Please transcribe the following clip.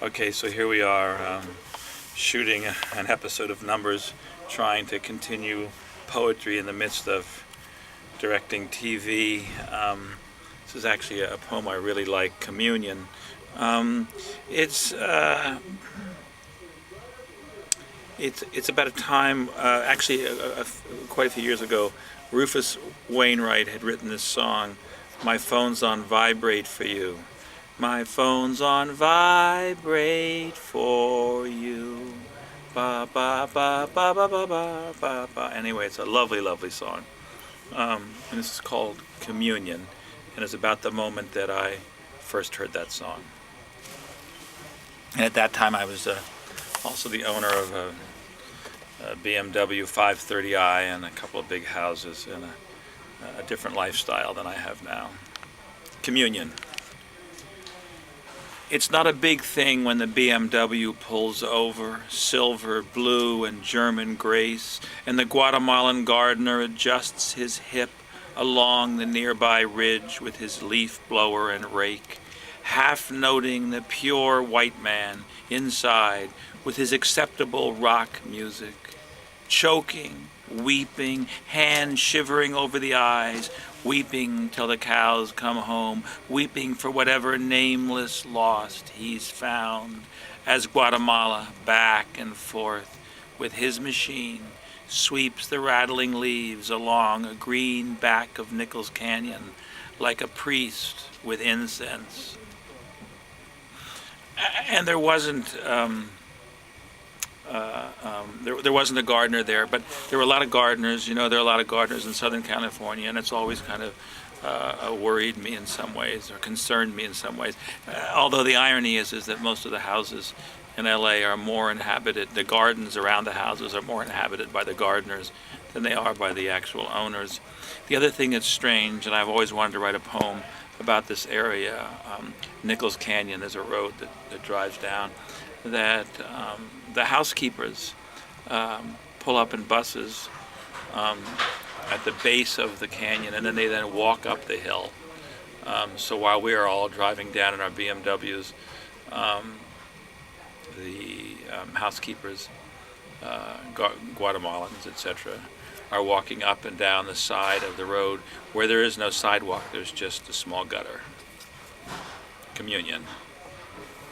Okay, so here we are shooting an episode of Numbers, trying to continue poetry in the midst of directing TV. This is actually a poem I really like, Communion. It's it's about a time, quite a few years ago, Rufus Wainwright had written this song, "My phone's on vibrate for you. My phone's on vibrate for you. Ba ba ba ba ba ba ba ba ba." Anyway, it's a lovely, lovely song. And this is called Communion, and it's about the moment that I first heard that song. And at that time, I was also the owner of a BMW 530i and a couple of big houses and a different lifestyle than I have now. Communion. It's not a big thing when the BMW pulls over, silver, blue, and German grace, and the Guatemalan gardener adjusts his hip along the nearby ridge with his leaf blower and rake, half noting the pure white man inside with his acceptable rock music, choking, weeping, hands shivering over the eyes, weeping till the cows come home, weeping for whatever nameless lost he's found, as Guatemala, back and forth, with his machine, sweeps the rattling leaves along a green back of Nichols Canyon, like a priest with incense. And there wasn't there wasn't a gardener there, but there were a lot of gardeners. You know, there are a lot of gardeners in Southern California, and it's always kind of worried me in some ways, or concerned me in some ways. Although the irony is that most of the houses in LA are more inhabited, the gardens around the houses are more inhabited by the gardeners than they are by the actual owners. The other thing that's strange, and I've always wanted to write a poem about this area, Nichols Canyon, there's a road that drives down, that the housekeepers pull up in buses at the base of the canyon, and then they walk up the hill. So while we are all driving down in our BMWs, the housekeepers, Guatemalans, etc., are walking up and down the side of the road where there is no sidewalk, there's just a small gutter. Communion.